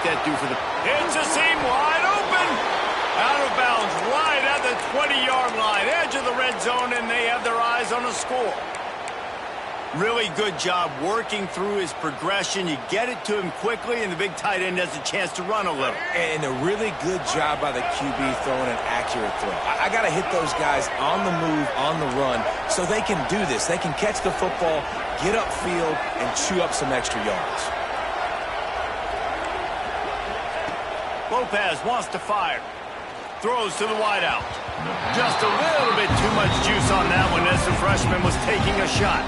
make that do for the... It's a seam wide open. Out of bounds, right at the 20-yard line, edge of the red zone, and they have their eyes on a score. Really good job working through his progression. You get it to him quickly, and the big tight end has a chance to run a little. And a really good job by the QB throwing an accurate throw. I got to hit those guys on the move, on the run, so they can do this. They can catch the football, get upfield, and chew up some extra yards. Lopez wants to fire. Throws to the wideout. Just a little bit too much juice on that one as the freshman was taking a shot.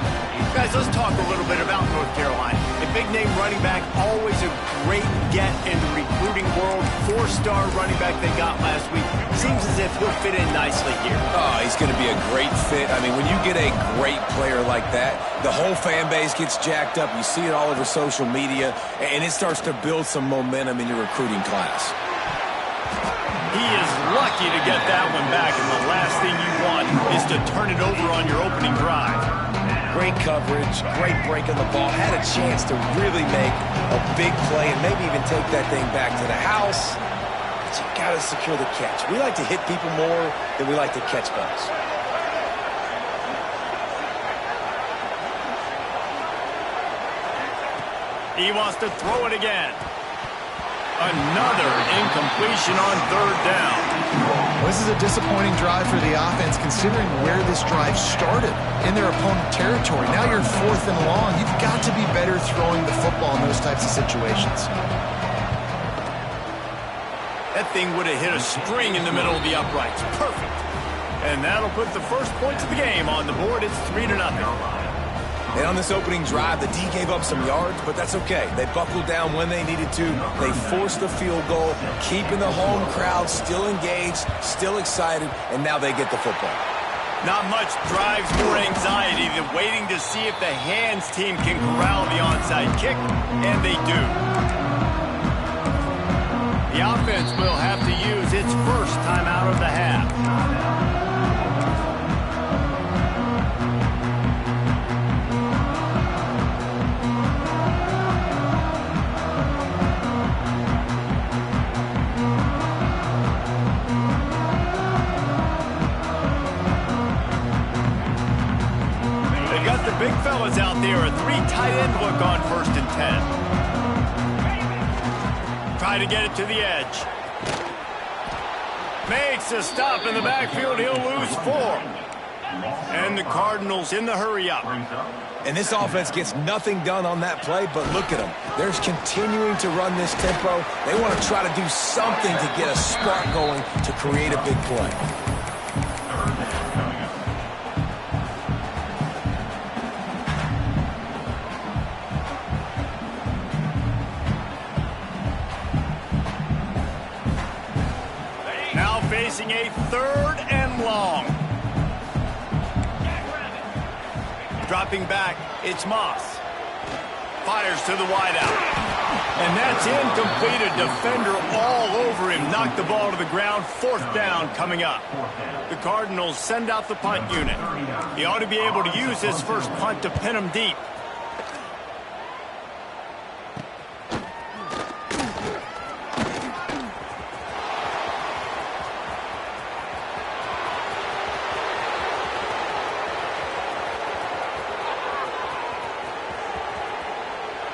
Guys, let's talk a little bit about North Carolina. A big-name running back, always a great get in the recruiting world. 4-star running back they got last week. Seems as if he'll fit in nicely here. Oh, he's going to be a great fit. I mean, when you get a great player like that, the whole fan base gets jacked up. You see it all over social media, and it starts to build some momentum in your recruiting class. He is lucky to get that one back, and the last thing you want is to turn it over on your opening drive. Great coverage, great break on the ball, had a chance to really make a big play and maybe even take that thing back to the house. But you got to secure the catch. We like to hit people more than we like to catch balls. He wants to throw it again. Another incompletion on third down. Well, this is a disappointing drive for the offense considering where this drive started, in their opponent territory. Now you're 4th and long. You've got to be better throwing the football in those types of situations. That thing would have hit a string in the middle of the uprights. Perfect. And that'll put the first points of the game on the board. It's 3-0. And on this opening drive, the D gave up some yards, but that's okay. They buckled down when they needed to. They forced the field goal, keeping the home crowd still engaged, still excited, and now they get the football. Not much drives more anxiety than waiting to see if the hands team can corral the onside kick, and they do. The offense will have to use its first timeout of the half. Big fellas out there, a 3-tight end look on 1st and 10. Try to get it to the edge. Makes a stop in the backfield. He'll lose 4. And the Cardinals in the hurry-up. And this offense gets nothing done on that play, but look at them. They're continuing to run this tempo. They want to try to do something to get a spark going to create a big play. Facing a 3rd and long. Dropping back, it's Moss. Fires to the wideout. And that's incomplete. A defender all over him. Knocked the ball to the ground. 4th down coming up. The Cardinals send out the punt unit. He ought to be able to use his first punt to pin him deep.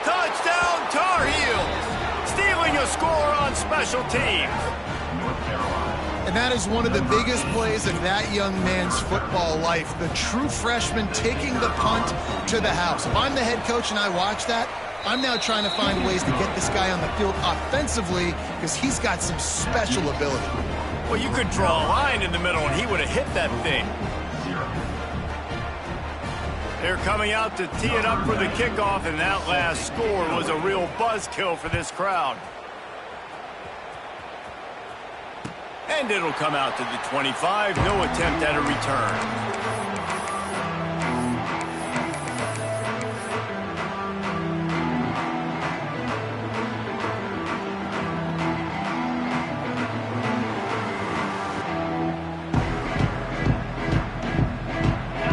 Touchdown, Tar Heels! Stealing a score on special teams. And that is one of the biggest plays of that young man's football life. The true freshman taking the punt to the house. If I'm the head coach and I watch that, I'm now trying to find ways to get this guy on the field offensively because he's got some special ability. Well, you could draw a line in the middle and he would have hit that thing. They're coming out to tee it up for the kickoff, and that last score was a real buzzkill for this crowd. And it'll come out to the 25. No attempt at a return.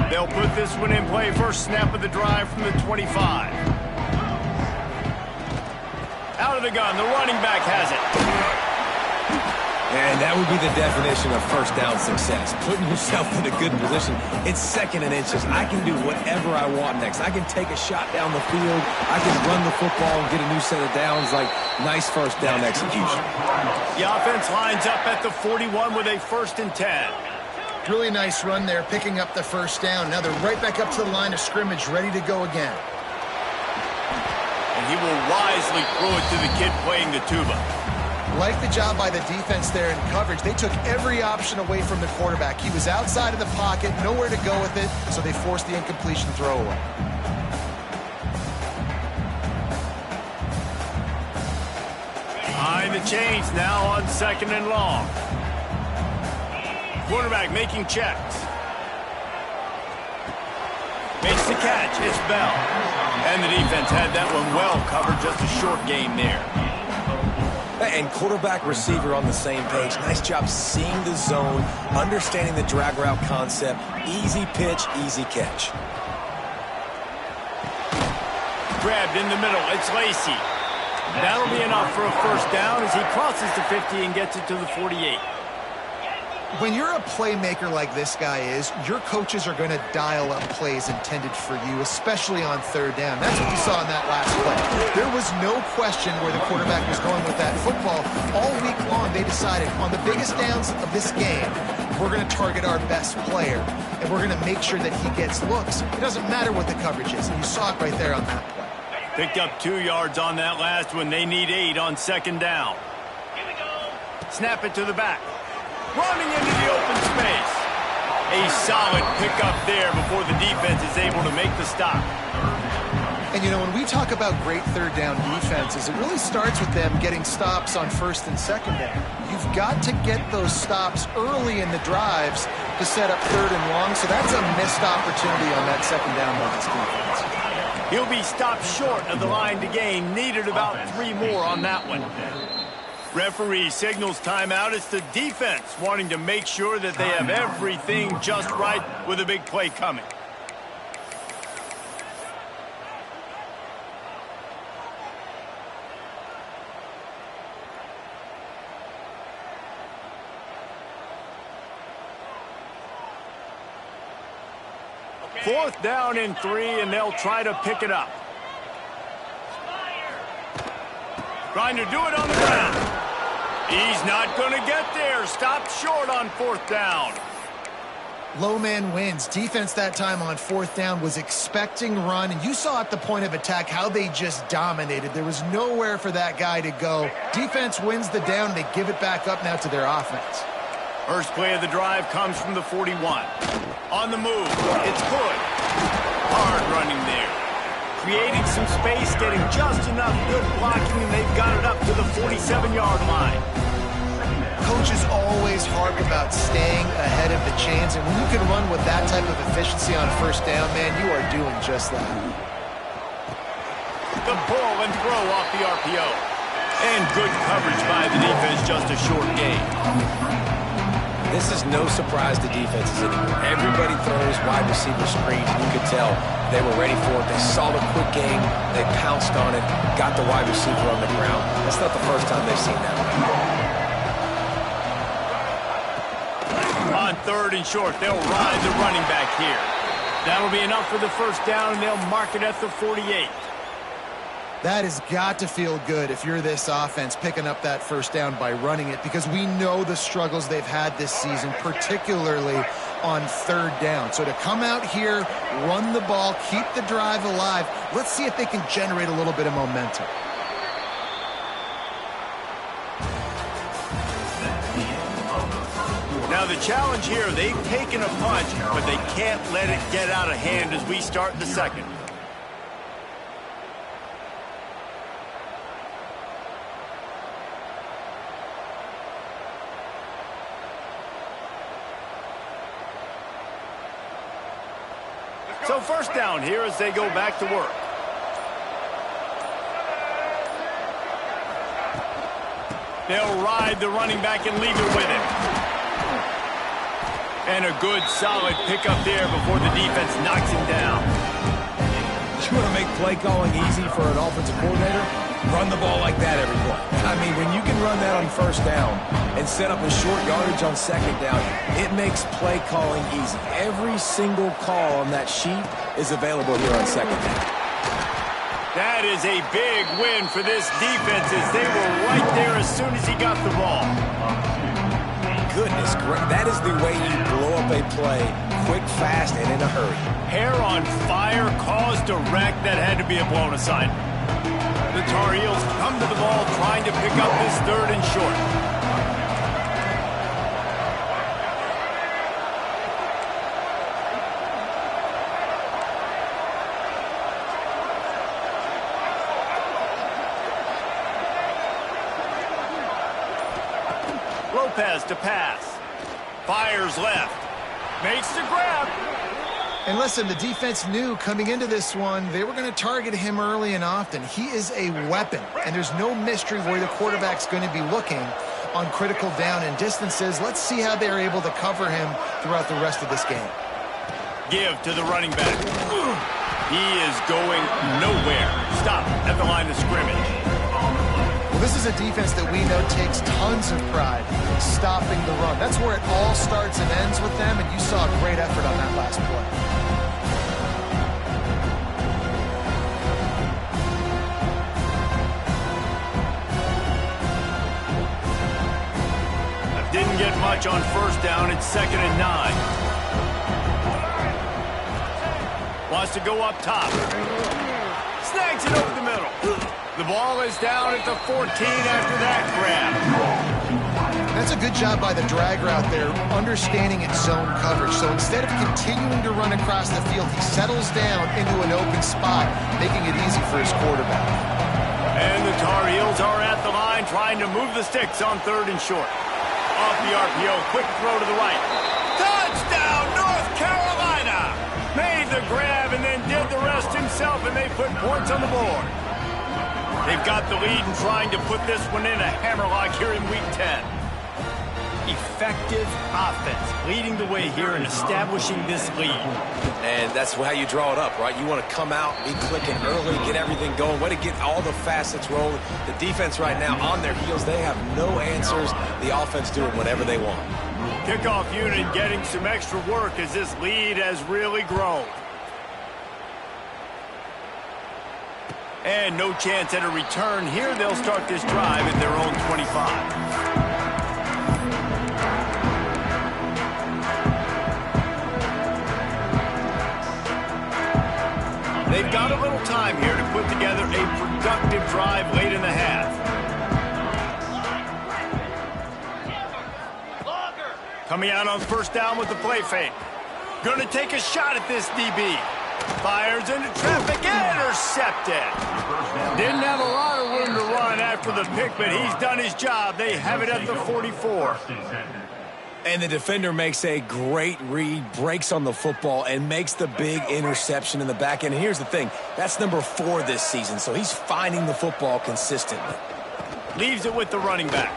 They'll put this one in play. First snap of the drive from the 25. Out of the gun. The running back has it. And that would be the definition of first down success. Putting yourself in a good position. It's 2nd and inches. I can do whatever I want next. I can take a shot down the field. I can run the football and get a new set of downs. Like, nice first down execution. The offense lines up at the 41 with a 1st and 10. Really nice run there, picking up the first down. Now they're right back up to the line of scrimmage, ready to go again. And he will wisely throw it to the kid playing the tuba. Like the job by the defense there in coverage. They took every option away from the quarterback. He was outside of the pocket, nowhere to go with it, so they forced the incompletion throw away. Behind the chains now on 2nd and long. Quarterback making checks. Makes the catch. It's Bell. And the defense had that one well covered. Just a short gain there. And quarterback receiver on the same page. Nice job seeing the zone, understanding the drag route concept. Easy pitch, easy catch. Grabbed in the middle. It's Lacy. That'll be enough for a first down as he crosses the 50 and gets it to the 48. When you're a playmaker like this guy is, your coaches are going to dial up plays intended for you, especially on 3rd down. That's what you saw in that last play. There was no question where the quarterback was going with that football. All week long, they decided on the biggest downs of this game, we're going to target our best player, and we're going to make sure that he gets looks. It doesn't matter what the coverage is, and you saw it right there on that play. Picked up 2 yards on that last one. They need 8 on 2nd down. Here we go. Snap it to the back. Running into the open space. A solid pickup there before the defense is able to make the stop. And, you know, when we talk about great 3rd down defenses, it really starts with them getting stops on 1st and 2nd down. You've got to get those stops early in the drives to set up 3rd and long, so that's a missed opportunity on that 2nd down by this defense. He'll be stopped short of the line to gain. Needed about 3 more on that one. Referee signals timeout. It's the defense wanting to make sure that they have everything just right with a big play coming. Fourth down and 3, and they'll try to pick it up. Trying to do it on the ground. He's not going to get there. Stopped short on 4th down. Low man wins. Defense that time on 4th down was expecting run, and you saw at the point of attack how they just dominated. There was nowhere for that guy to go. Defense wins the down, and they give it back up now to their offense. First play of the drive comes from the 41. On the move. It's good. Hard running there. Creating some space, getting just enough good blocking, and they've got it up to the 47-yard line. Coaches always harp about staying ahead of the chains, and when you can run with that type of efficiency on 1st down, man, you are doing just that. The pull and throw off the RPO. And good coverage by the defense, just a short gain. This is no surprise to defenses anymore. Everybody throws wide receiver screens, and you could tell they were ready for it. They saw the quick game. They pounced on it, got the wide receiver on the ground. That's not the first time they've seen that. On 3rd and short, they'll ride the running back here. That'll be enough for the first down, and they'll mark it at the 48. That has got to feel good if you're this offense picking up that first down by running it, because we know the struggles they've had this season, particularly on 3rd down. So to come out here, run the ball, keep the drive alive, let's see if they can generate a little bit of momentum. Now the challenge here, they've taken a punch, but they can't let it get out of hand as we start the 2nd. So 1st down here as they go back to work. They'll ride the running back and leave it with him. And a good, solid pickup there before the defense knocks him down. You want to make play calling easy for an offensive coordinator? Run the ball like that every play. I mean, when you can run that on first down and set up a short yardage on second down, it makes play calling easy. Every single call on that sheet is available here on second down. That is a big win for this defense as they were right there as soon as he got the ball. Goodness, that is the way you blow up a play quick, fast, and in a hurry. Hair on fire, cause direct. That had to be a blown assignment. The Tar Heels come to the ball trying to pick up this 3rd and short. Lopez to pass. Fires left. Makes the grab. And listen, the defense knew coming into this one, they were going to target him early and often. He is a weapon, and there's no mystery where the quarterback's going to be looking on critical down and distances. Let's see how they're able to cover him throughout the rest of this game. Give to the running back. He is going nowhere. Stop at the line of scrimmage. Well, this is a defense that we know takes tons of pride in stopping the run. That's where it all starts and ends with them, and you saw a great effort on that last play. Didn't get much on first down. It's 2nd and 9. Wants to go up top. Snags it over the middle. The ball is down at the 14 after that grab. That's a good job by the drag route there, understanding its zone coverage. So instead of continuing to run across the field, he settles down into an open spot, making it easy for his quarterback. And the Tar Heels are at the line trying to move the sticks on 3rd and short. Off the RPO, quick throw to the right. Touchdown, North Carolina! Made the grab and then did the rest himself, and they put points on the board. They've got the lead and trying to put this one in a hammerlock here in Week 10. Effective offense leading the way here and establishing this lead. And that's how you draw it up, right? You want to come out, be clicking early, get everything going, way to get all the facets rolling. The defense right now on their heels, they have no answers. The offense doing whatever they want. Kickoff unit getting some extra work as this lead has really grown. And no chance at a return here. They'll start this drive at their own 25. They've got a little time here to put together a productive drive late in the half. Coming out on first down with the play fake. Going to take a shot at this DB. Fires into traffic, intercepted. Didn't have a lot of room to run after the pick, but he's done his job. They have it at the 44. And the defender makes a great read, breaks on the football, and makes the big interception in the back end. And here's the thing, that's number 4 this season, so he's finding the football consistently. Leaves it with the running back.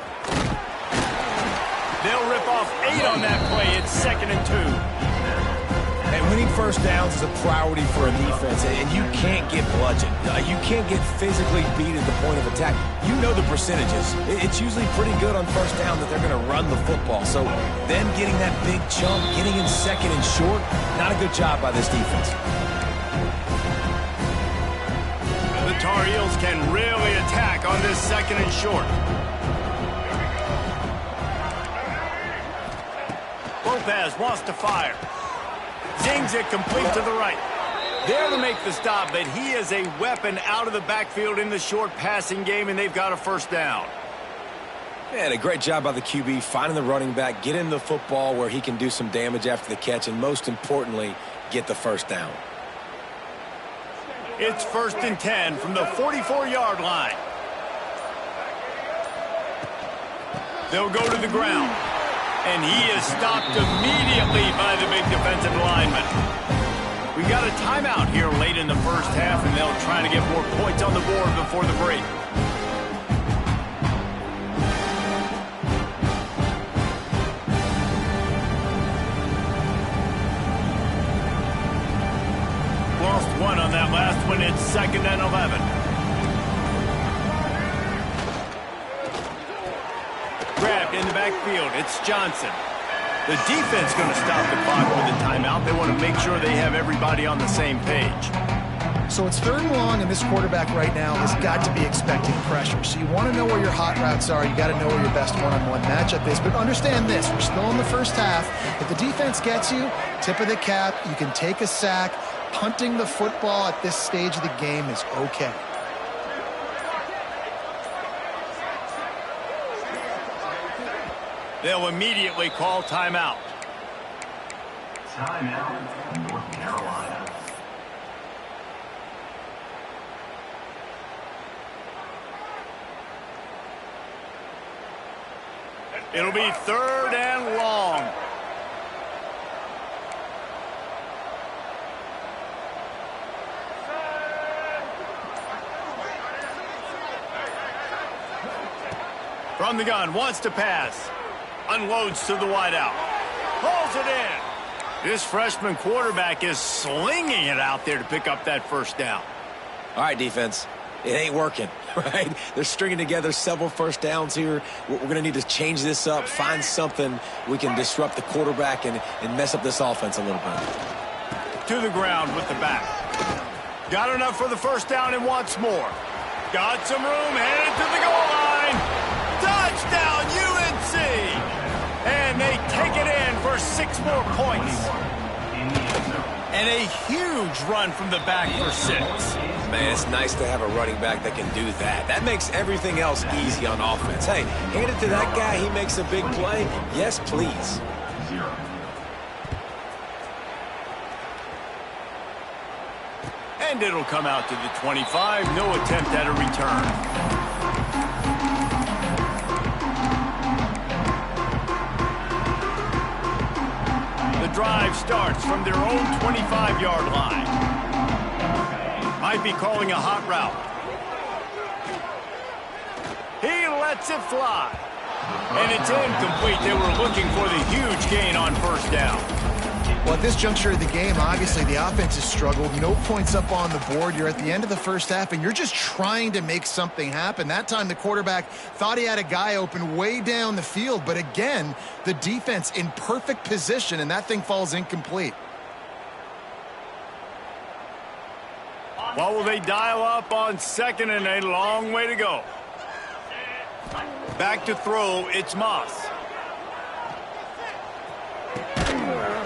They'll rip off 8 on that play. It's 2nd and 2. And winning first downs is a priority for a defense, and you can't get bludgeoned. You can't get physically beat at the point of attack. You know the percentages. It's usually pretty good on first down that they're going to run the football. So them getting that big chunk, getting in 2nd and short, not a good job by this defense. The Tar Heels can really attack on this 2nd and short. Lopez wants to fire. Zings it complete to the right. There to make the stop, but he is a weapon out of the backfield in the short passing game, and they've got a first down. And a great job by the QB, finding the running back, get him the football where he can do some damage after the catch, and most importantly, get the first down. It's 1st and 10 from the 44-yard line. They'll go to the ground. And he is stopped immediately by the big defensive lineman. We got a timeout here late in the first half, and they'll try to get more points on the board before the break. Lost 1 on that last one. It's 2nd and 11. grabbed in the backfield. It's Johnson. The defense going to stop the clock with a timeout. They want to make sure they have everybody on the same page. So it's 3rd and long, and this quarterback right now has got to be expecting pressure. So you want to know where your hot routes are. You got to know where your best one-on-one matchup is. But understand this, we're still in the first half. If the defense gets you, tip of the cap, you can take a sack. Punting the football at this stage of the game is okay. They'll immediately call timeout. Timeout, North Carolina. It'll be 3rd and long. From the gun, wants to pass. Unloads to the wideout. Pulls it in. This freshman quarterback is slinging it out there to pick up that first down. All right, defense. It ain't working, right? They're stringing together several first downs here. We're going to need to change this up, find something we can disrupt the quarterback and mess up this offense a little bit. To the ground with the back. Got enough for the first down and wants more. Got some room, headed to the goal line. Touchdown, UNC! And they take it in for 6 more points. And a huge run from the back for 6. Man, it's nice to have a running back that can do that. That makes everything else easy on offense. Hey, hand it to that guy. He makes a big play. Yes, please. And it'll come out to the 25. No attempt at a return. The drive starts from their own 25-yard line. Might be calling a hot route. He lets it fly. And it's incomplete. They were looking for the huge gain on first down. Well, at this juncture of the game, obviously the offense has struggled. No points up on the board. You're at the end of the first half, and you're just trying to make something happen. That time the quarterback thought he had a guy open way down the field. But again, the defense in perfect position, and that thing falls incomplete. What will they dial up on second and a long way to go? Back to throw, it's Moss.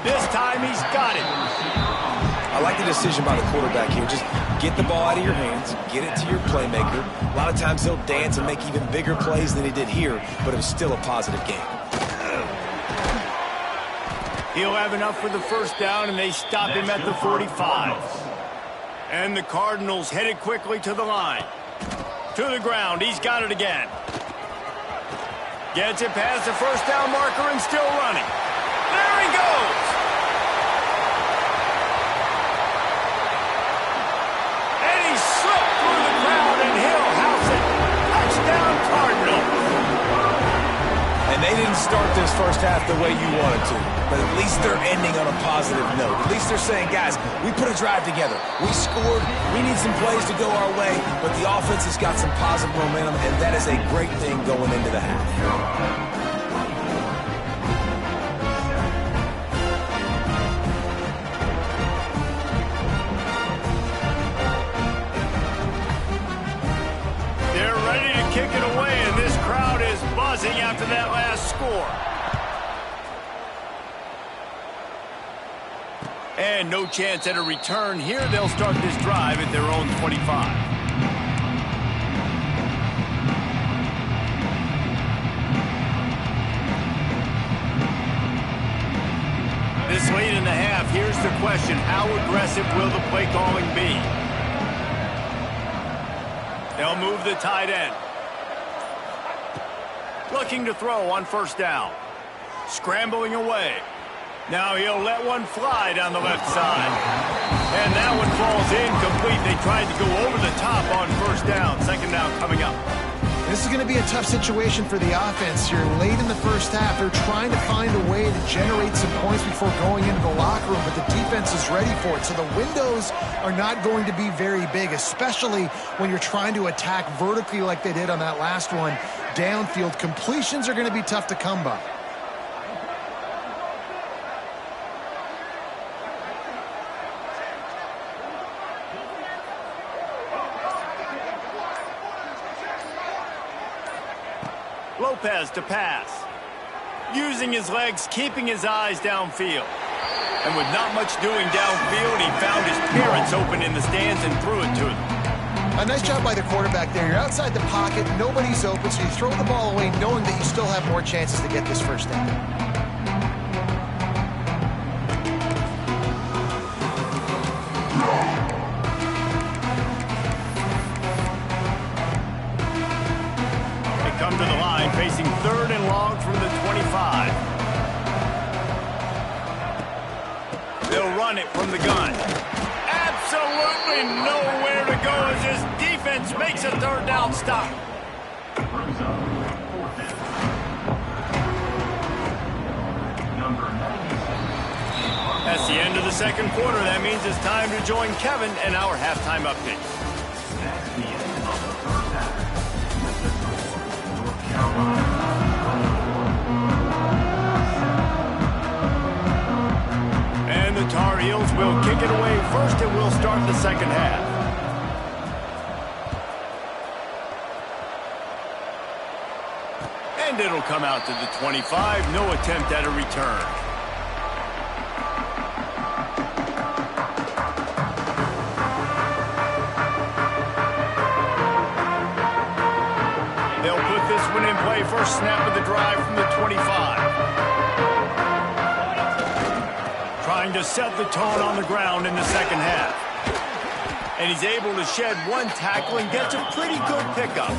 This time he's got it. I like the decision by the quarterback here. Just get the ball out of your hands, get it to your playmaker. A lot of times he'll dance and make even bigger plays than he did here, but it was still a positive game. He'll have enough for the first down, and they stop him at the 45. And the Cardinals headed quickly to the line. To the ground. He's got it again. Gets it past the first down marker and still running. There he goes. And he slipped through the crowd, and he'll house it. Touchdown, Cardinals. And they didn't start this first half the way you wanted to, but at least they're ending on a positive note. At least they're saying, guys, we put a drive together. We scored. We need some plays to go our way, but the offense has got some positive momentum, and that is a great thing going into the half. Kick it away, and this crowd is buzzing after that last score. And no chance at a return here. They'll start this drive at their own 25. This late in the half, here's the question. How aggressive will the play calling be? They'll move the tight end. Looking to throw on first down. Scrambling away. Now he'll let one fly down the left side. And that one falls incomplete. They tried to go over the top on first down. Second down coming up. This is going to be a tough situation for the offense here. Late in the first half, they're trying to find a way to generate some points before going into the locker room, but the defense is ready for it. So the windows are not going to be very big, especially when you're trying to attack vertically like they did on that last one. downfield, completions are going to be tough to come by. Lopez to pass. Using his legs, keeping his eyes downfield. And with not much doing downfield, he found his parents open in the stands and threw it to them. A nice job by the quarterback there. You're outside the pocket, nobody's open, so you throw the ball away knowing that you still have more chances to get this first down. Come to the line, facing 3rd and long from the 25. They'll run it from the gun. Absolutely nowhere to go as his defense makes a 3rd down stop. That's the end of the 2nd quarter. That means it's time to join Kevin and our halftime update. And the Tar Heels will kick it away first, and we'll start the 2nd half. And it'll come out to the 25. No attempt at a return. In play, first snap of the drive from the 25. Trying to set the tone on the ground in the 2nd half. And he's able to shed one tackle and gets a pretty good pickup.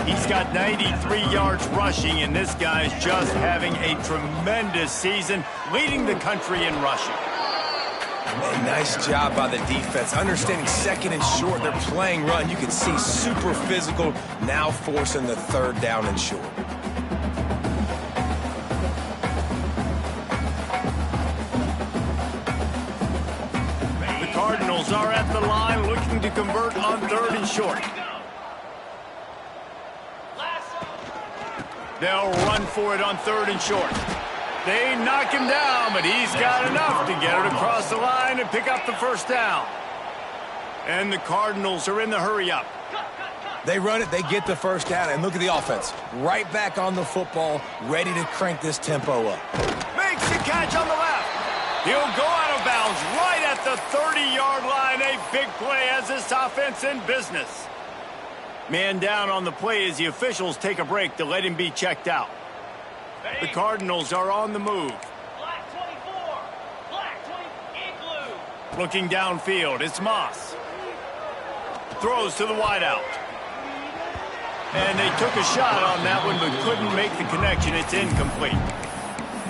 He's got 93 yards rushing, and this guy's just having a tremendous season, leading the country in rushing. And nice job by the defense. Understanding 2nd and short, they're playing run. You can see super physical, now forcing the 3rd down and short. The Cardinals are at the line looking to convert on 3rd and short. They'll run for it on 3rd and short. They knock him down, but he's got enough to get it across the line and pick up the 1st down. And the Cardinals are in the hurry-up. They run it, they get the 1st down, and look at the offense. Right back on the football, ready to crank this tempo up. Makes the catch on the left. He'll go out of bounds right at the 30-yard line. A big play as this offense in business. Man down on the play as the officials take a break to let him be checked out. The Cardinals are on the move. Black 24. Black 20. Igloo. Looking downfield, it's Moss. Throws to the wideout. And they took a shot on that one, but couldn't make the connection. It's incomplete.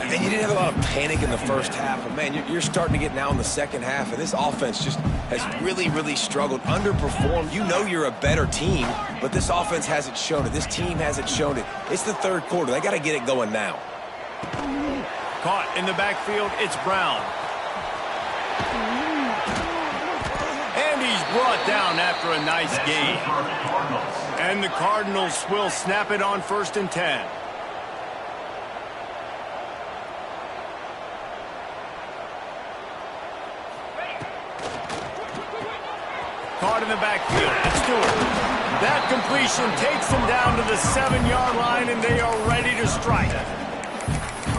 And you didn't have a lot of panic in the 1st half, but man, you're starting to get now in the 2nd half, and this offense just has really struggled, underperformed. You know you're a better team, but this offense hasn't shown it. This team hasn't shown it. It's the 3rd quarter. They got to get it going now. Caught in the backfield, it's Brown. And he's brought down after a nice gain. And the Cardinals will snap it on 1st and 10. Caught in the backfield. It's Stewart. That completion takes them down to the 7-yard line, and they are ready to strike.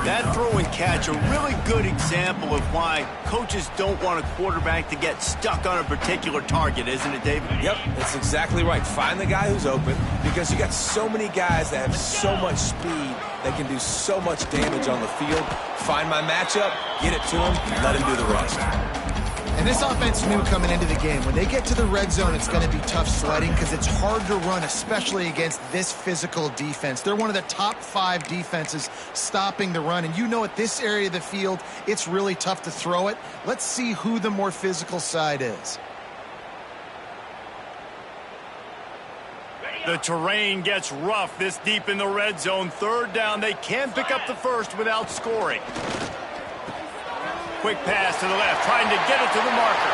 That throw and catch, a really good example of why coaches don't want a quarterback to get stuck on a particular target, isn't it, David? Yep, that's exactly right. Find the guy who's open, because you got so many guys that have so much speed that can do so much damage on the field. Find my matchup, get it to him, let him do the rest. And this offense knew coming into the game, when they get to the red zone, it's going to be tough sledding because it's hard to run, especially against this physical defense. They're one of the top 5 defenses stopping the run. And you know at this area of the field, it's really tough to throw it. Let's see who the more physical side is. The terrain gets rough this deep in the red zone. 3rd down, they can pick up the 1st without scoring. Quick pass to the left, trying to get it to the marker.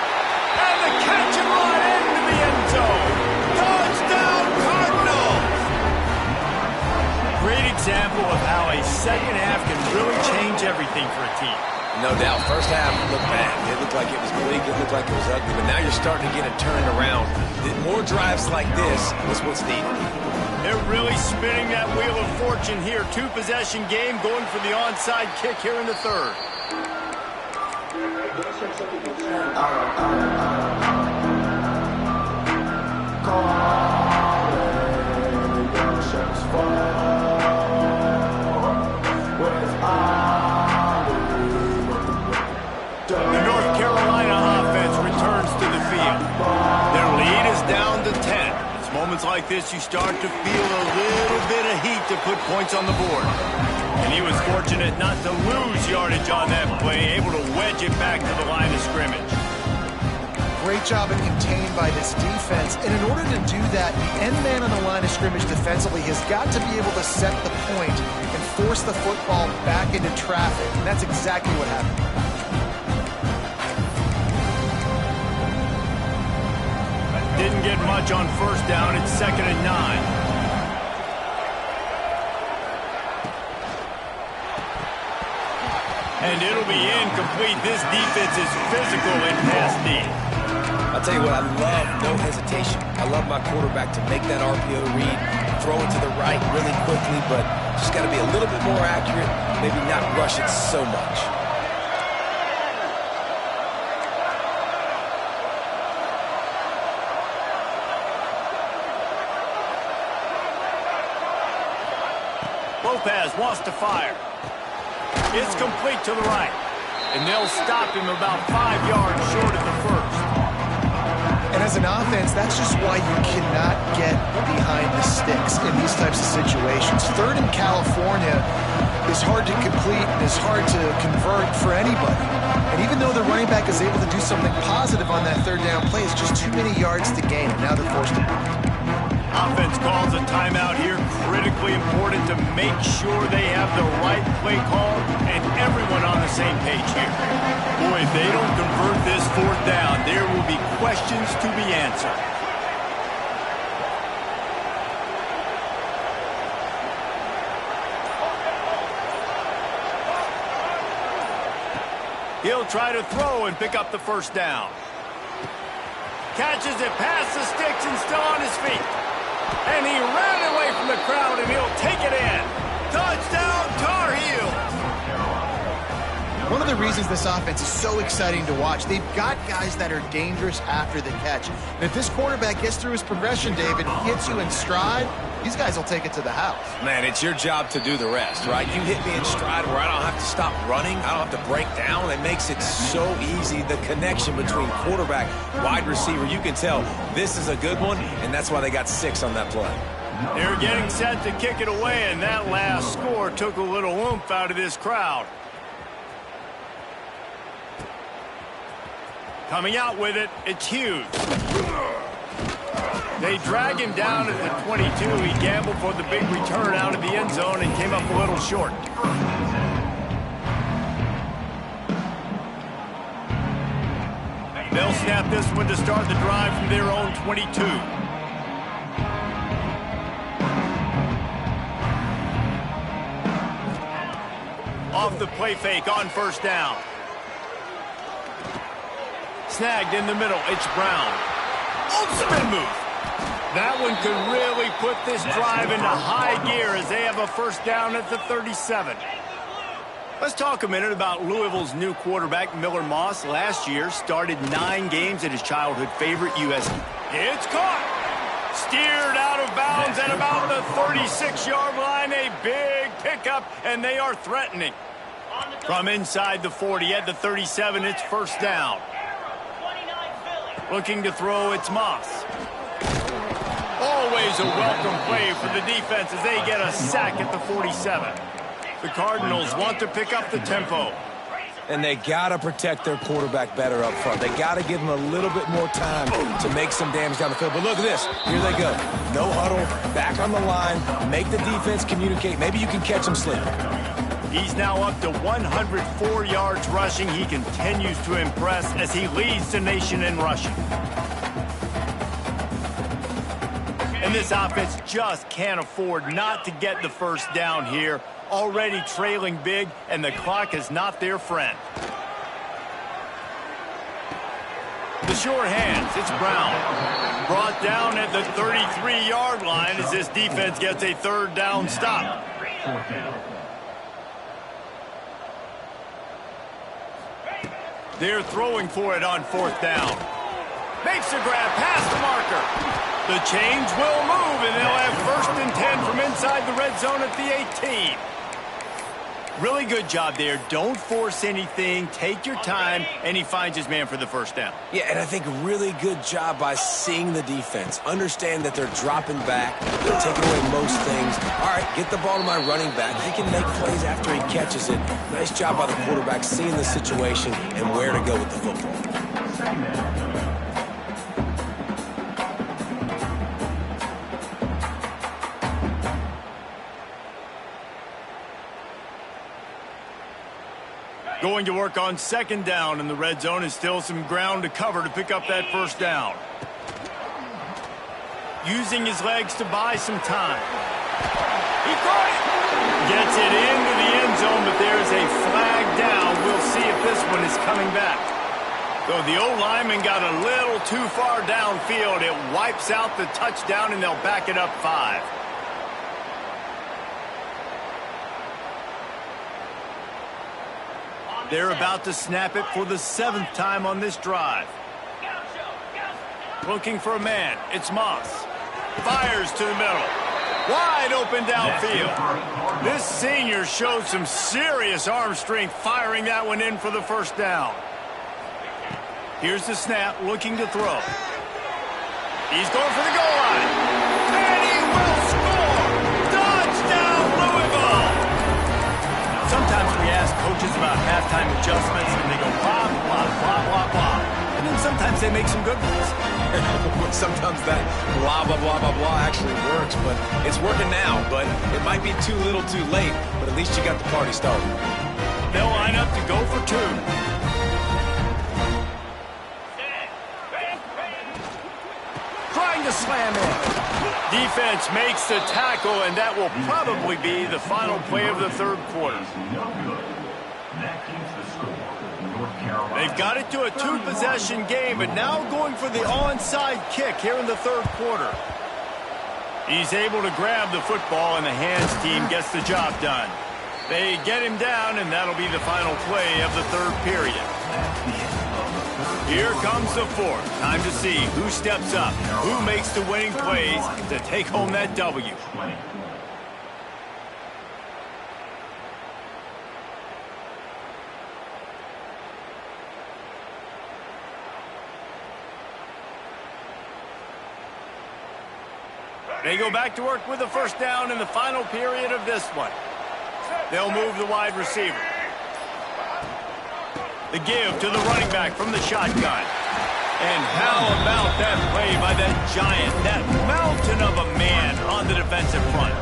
And the catch and run into the end zone. Touchdown, Cardinals! great example of how a second half can really change everything for a team. No doubt. First half looked bad. It looked like it was bleak. It looked like it was ugly. But now you're starting to get it turned around. More drives like this is what's needed. They're really spinning that wheel of fortune here. Two-possession game going for the onside kick here in the third. The North Carolina offense returns to the field. Their lead is down to 10. It's moments like this you start to feel a little bit of heat to put points on the board. And he was fortunate not to lose yardage on that play, able to wedge it back to the line of scrimmage. Great job of contained by this defense. And in order to do that, the end man on the line of scrimmage defensively has got to be able to set the point and force the football back into traffic. And that's exactly what happened. Didn't get much on first down. It's 2nd and 9. And it'll be incomplete. This defense is physical in pass D. I'll tell you what, I love no hesitation. I love my quarterback to make that RPO read, throw it to the right really quickly, but just got to be a little bit more accurate, maybe not rush it so much. Lopez wants to fire. It's complete to the right. And they'll stop him about 5 yards short of the first. And as an offense, that's just why you cannot get behind the sticks in these types of situations. 3rd in California is hard to complete and is hard to convert for anybody. And even though the running back is able to do something positive on that 3rd down play, it's just too many yards to gain. And now they're forced to punt. Offense calls a timeout here. Critically important to make sure they have the right play call and everyone on the same page here. Boy, if they don't convert this 4th down, there will be questions to be answered. He'll try to throw and pick up the first down. Catches it past the sticks and still on his feet. And he ran away from the crowd, and he'll take it in. Touchdown, Tar Heels! One of the reasons this offense is so exciting to watch, they've got guys that are dangerous after the catch. And if this quarterback gets through his progression, David, hits you in stride, these guys will take it to the house. Man, it's your job to do the rest, right? You hit me in stride where I don't have to stop running. I don't have to break down. It makes it so easy. The connection between quarterback, wide receiver, you can tell this is a good one, and that's why they got 6 on that play. They're getting set to kick it away, and that last score took a little oomph out of this crowd. Coming out with it, it's Hughes. They drag him down at the 22. He gambled for the big return out of the end zone and came up a little short. They'll snap this one to start the drive from their own 22. Off the play fake on first down. Snagged in the middle. It's Brown. Spin move. That one could really put this drive into high gear as they have a first down at the 37. Let's talk a minute about Louisville's new quarterback, Miller Moss. Last year, started 9 games at his childhood favorite, USC. It's caught. Steered out of bounds at about the 36-yard line. A big pickup, and they are threatening. From inside the 40 at the 37, it's first down. Looking to throw, it's Moss. Always a welcome play for the defense as they get a sack at the 47. The Cardinals want to pick up the tempo. And they got to protect their quarterback better up front. They got to give him a little bit more time to make some damage down the field. But look at this. Here they go. No huddle, back on the line, make the defense communicate. Maybe you can catch them sleeping. He's now up to 104 yards rushing. He continues to impress as he leads the nation in rushing. And this offense just can't afford not to get the first down here. Already trailing big, and the clock is not their friend. The short hands, it's Brown. Brought down at the 33-yard line as this defense gets a third down stop. They're throwing for it on fourth down. Makes a grab past the marker. The chains will move, and they'll have first and 10 from inside the red zone at the 18. Really good job there. Don't force anything. Take your time, and he finds his man for the first down. Yeah, and I think really good job by seeing the defense. Understand that they're dropping back. They're taking away most things. All right, get the ball to my running back. He can make plays after he catches it. Nice job by the quarterback seeing the situation and where to go with the football. Going to work on second down in the red zone, and still some ground to cover to pick up that first down. Using his legs to buy some time. He caught it! Gets it into the end zone, but there's a flag down. We'll see if this one is coming back. So the O-lineman got a little too far downfield. It wipes out the touchdown, and they'll back it up 5. They're about to snap it for the 7th time on this drive. Looking for a man. It's Moss. Fires to the middle. Wide open downfield. This senior showed some serious arm strength firing that one in for the first down. Here's the snap, looking to throw. He's going for the goal line. And he will score! Touchdown, Louisville! Sometimes we ask coaches about halftime adjustments, and they go blah, blah, blah, blah, blah. And then sometimes they make some good ones. Sometimes that blah, blah, blah, blah, blah actually works, but it's working now. But it might be too little too late, but at least you got the party started. They'll line up to go for 2. Trying to slam in. Defense makes the tackle, and that will probably be the final play of the third quarter. They've got it to a 2-possession game, but now going for the onside kick here in the third quarter. He's able to grab the football, and the hands team gets the job done. They get him down, and that'll be the final play of the third period. Here comes the fourth. Time to see who steps up, who makes the winning plays to take home that W. They go back to work with the first down in the final period of this one. They'll move the wide receiver. The give to the running back from the shotgun. And how about that play by that giant, that mountain of a man on the defensive front?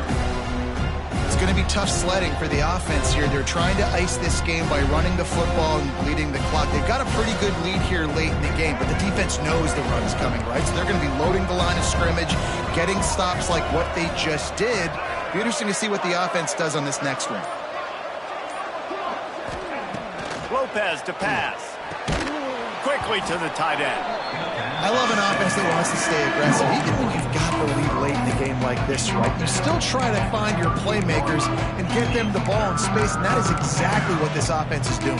It's going to be tough sledding for the offense here. They're trying to ice this game by running the football and bleeding the clock. They've got a pretty good lead here late in the game, but the defense knows the run's coming, right? So they're going to be loading the line of scrimmage, getting stops like what they just did. Be interesting to see what the offense does on this next one. Lopez to pass. Quickly to the tight end. I love an offense that wants to stay aggressive. Even when you've got the lead late in the game like this, right, you still try to find your playmakers and get them the ball in space, and that is exactly what this offense is doing.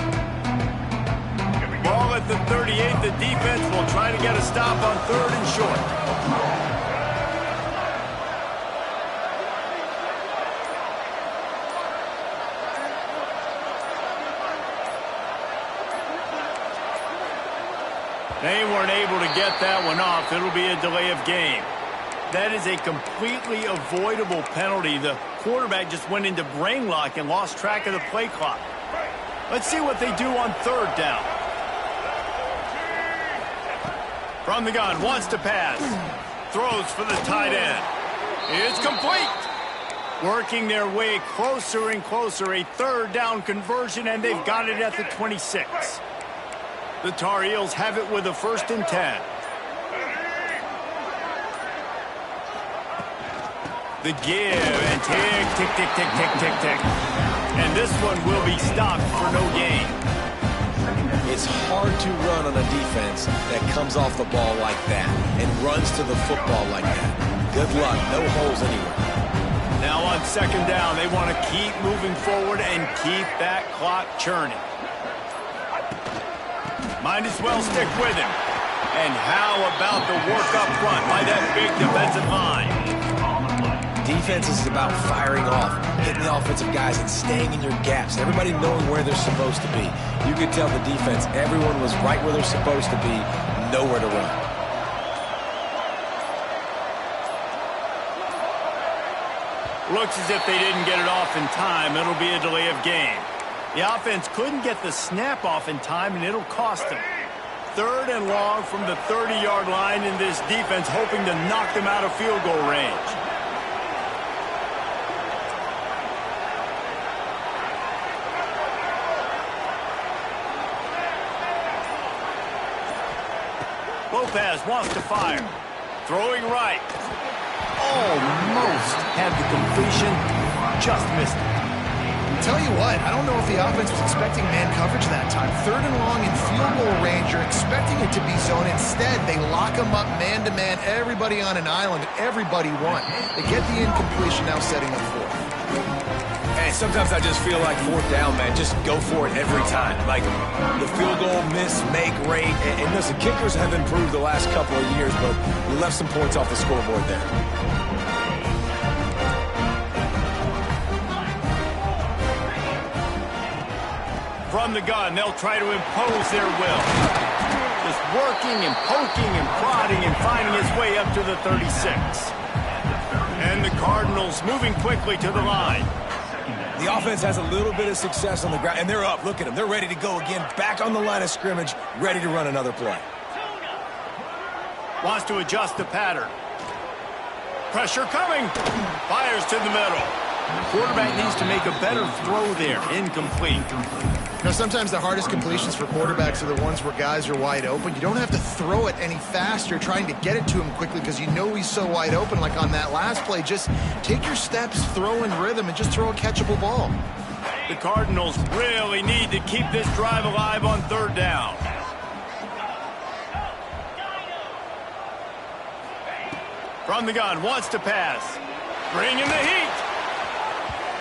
Ball at the 38. The defense will try to get a stop on 3rd and short. They weren't able to get that one off. It'll be a delay of game. That is a completely avoidable penalty. The quarterback just went into brain lock and lost track of the play clock. Let's see what they do on 3rd down. From the gun, wants to pass. Throws for the tight end. It's complete. Working their way closer and closer. A 3rd down conversion, and they've got it at the 26. The Tar Heels have it with a 1st and 10. The give and tick, tick, tick, tick, tick, tick, tick. And this one will be stopped for no gain. It's hard to run on a defense that comes off the ball like that and runs to the football like that. Good luck. No holes anywhere. Now on second down, they want to keep moving forward and keep that clock churning. Might as well stick with him. And how about the work up front by that big defensive line? Defense is about firing off, hitting the offensive guys and staying in your gaps. Everybody knowing where they're supposed to be. You could tell the defense, everyone was right where they're supposed to be, nowhere to run. Looks as if they didn't get it off in time. It'll be a delay of game. The offense couldn't get the snap off in time, and it'll cost them. 3rd and long from the 30-yard line, in this defense hoping to knock them out of field goal range. Lopez wants to fire. Throwing right. Almost had the completion. Just missed it. Tell you what, I don't know if the offense was expecting man coverage that time. 3rd and long in field goal range, you're expecting it to be zone. Instead, they lock them up man-to-man, everybody on an island, everybody won. They get the incompletion, now setting up 4th. Hey, sometimes I just feel like 4th down, man. Just go for it every time. Like the field goal miss, make rate. And listen, kickers have improved the last couple of years, but we left some points off the scoreboard there. From the gun, they'll try to impose their will. Just working and poking and prodding and finding his way up to the 36. And the Cardinals moving quickly to the line. The offense has a little bit of success on the ground, and they're up. Look at them. They're ready to go again, back on the line of scrimmage, ready to run another play. Wants to adjust the pattern. Pressure coming. Fires to the middle. Quarterback needs to make a better throw there. Incomplete. You know, sometimes the hardest completions for quarterbacks are the ones where guys are wide open. You don't have to throw it any faster trying to get it to him quickly because you know he's so wide open. Like on that last play, just take your steps, throw in rhythm, and just throw a catchable ball. The Cardinals really need to keep this drive alive on 3rd down. From the gun, wants to pass. Bring in the heat.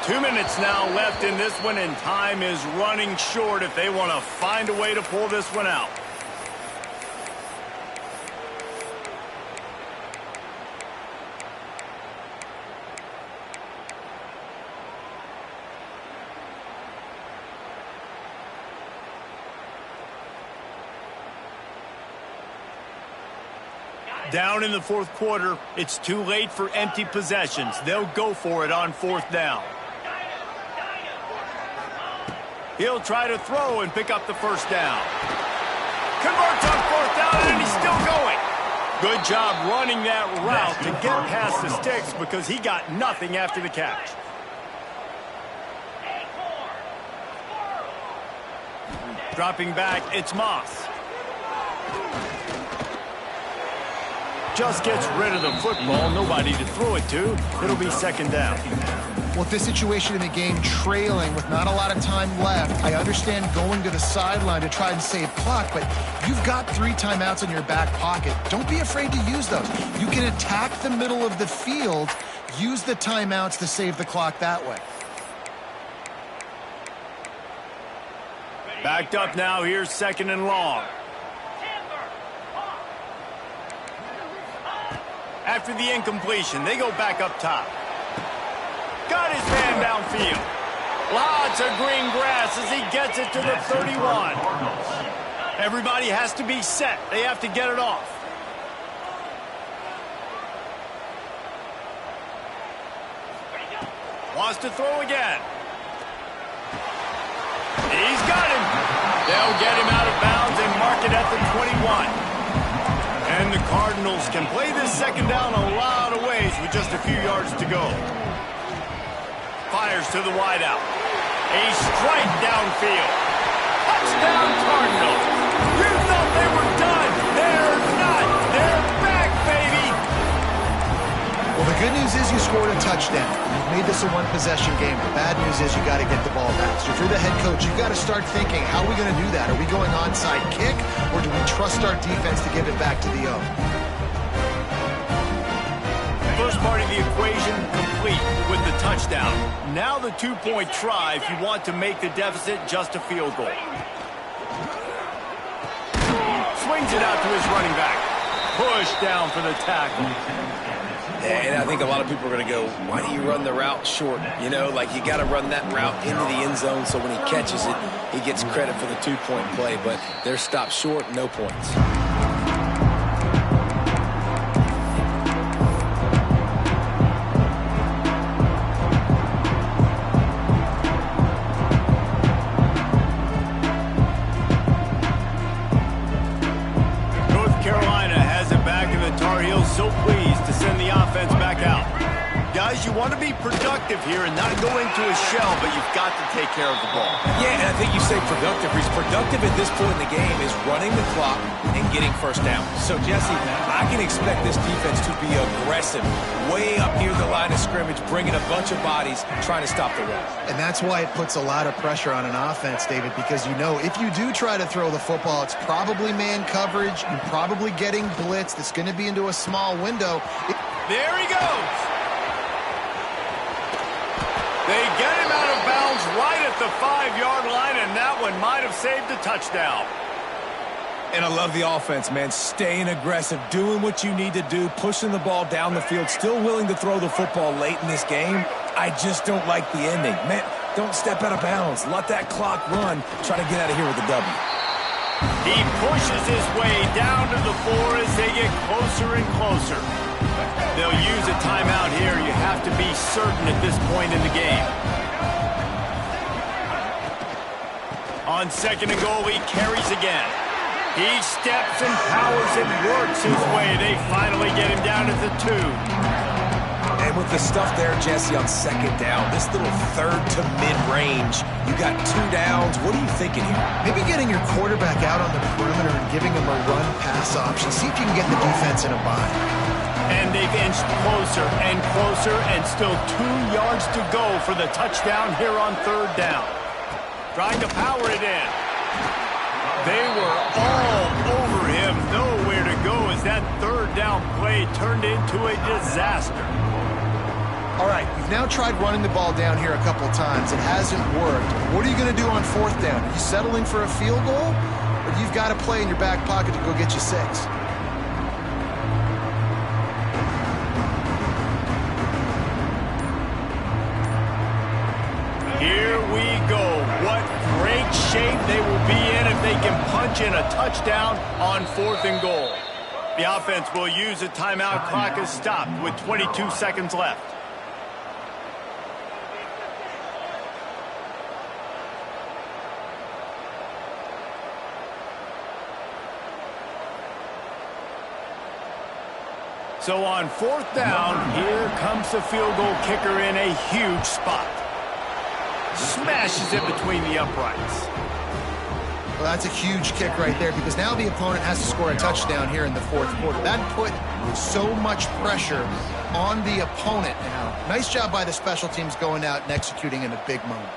2 minutes now left in this one, and time is running short if they want to find a way to pull this one out. Down in the 4th quarter, it's too late for empty possessions. They'll go for it on 4th down. He'll try to throw and pick up the 1st down. Converts on 4th down, and he's still going. Good job running that route to get past the sticks because he got nothing after the catch. Dropping back, it's Moss. Just gets rid of the football, nobody to throw it to. It'll be 2nd down. Well, this situation in the game, trailing with not a lot of time left, I understand going to the sideline to try and save clock, but you've got 3 timeouts in your back pocket. Don't be afraid to use those. You can attack the middle of the field, use the timeouts to save the clock that way. Backed up now, here's 2nd and long. After the incompletion, they go back up top. Got his man downfield. Lots of green grass as he gets it to the 31. Everybody has to be set. They have to get it off. Wants to throw again. He's got him. They'll get him out of bounds and mark it at the 21. And the Cardinals can play this 2nd down a lot of ways with just a few yards to go. Fires to the wideout. A strike downfield. Touchdown Cardinals. You thought they were done. They're not. They're back, baby. Well, the The good news is you scored a touchdown. You've made this a one-possession game. The bad news is you got to get the ball back. So if you're the head coach, you've got to start thinking, how are we going to do that? Are we going onside kick, or do we trust our defense to give it back to the O? First part of the equation complete with the touchdown. Now the two-point try if you want to make the deficit just a field goal. Swings it out to his running back. Push down for the tackle. And I think a lot of people are going to go, why do you run the route short? You know, like you got to run that route into the end zone so when he catches it, he gets credit for the two-point play. But they're stopped short, no points. So pleased to send the offense back out. Guys, you want to be productive here and not go into a shell, but you've got to take care of the ball. Yeah, and I think you say productive. He's productive at this point in the game is running the clock and getting first down. So, Jesse, I can expect this defense to be aggressive, way up near the line of scrimmage, bringing a bunch of bodies, trying to stop the run. And that's why it puts a lot of pressure on an offense, David, because you know if you do try to throw the football, it's probably man coverage. You're probably getting blitzed. It's going to be into a small window. There he goes. They get him out of bounds right at the 5-yard line, and that one might have saved a touchdown. And I love the offense, man. Staying aggressive, doing what you need to do, pushing the ball down the field, still willing to throw the football late in this game. I just don't like the ending. Man, don't step out of bounds. Let that clock run. Try to get out of here with a W. He pushes his way down to the floor as they get closer and closer. They'll use a timeout here. You have to be certain at this point in the game. On second and goal, he carries again. He steps and powers and works his way. They finally get him down at the 2. And with the stuff there, Jesse, on second down, this little third to mid-range, you got 2 downs. What are you thinking here? Maybe getting your quarterback out on the perimeter and giving him a run-pass option. See if you can get the defense in a bind. And they've inched closer and closer, and still 2 yards to go for the touchdown here on third down. Trying to power it in. They were all over him. Nowhere to go as that third down play turned into a disaster. All right, you've now tried running the ball down here a couple times. It hasn't worked. What are you going to do on fourth down? Are you settling for a field goal? Or you've got a play in your back pocket to go get you 6? Here we go. What great shape they will be in if they can punch in a touchdown on fourth and goal. The offense will use a timeout. Clock is stopped with 22 seconds left. So on fourth down, here comes the field goal kicker in a huge spot. Smashes it between the uprights. Well, that's a huge kick right there because now the opponent has to score a touchdown here in the fourth quarter. That put so much pressure on the opponent now. Nice job by the special teams going out and executing in a big moment.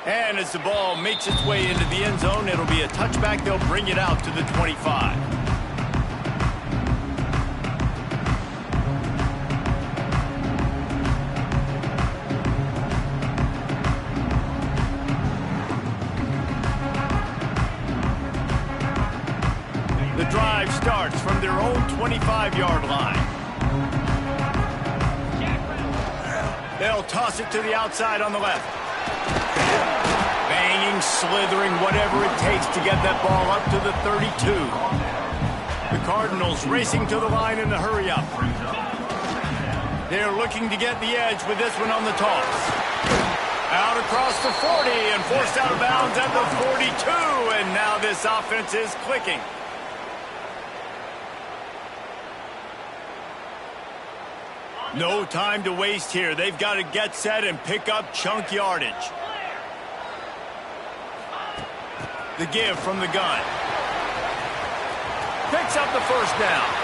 And as the ball makes its way into the end zone, it'll be a touchback. They'll bring it out to the 25. The drive starts from their own 25-yard line. They'll toss it to the outside on the left. Banging, slithering, whatever it takes to get that ball up to the 32. The Cardinals racing to the line in the hurry-up. They're looking to get the edge with this one on the toss. Out across the 40 and forced out of bounds at the 42. And now this offense is clicking. No time to waste here. They've got to get set and pick up chunk yardage. The give from the gun. Picks up the first down.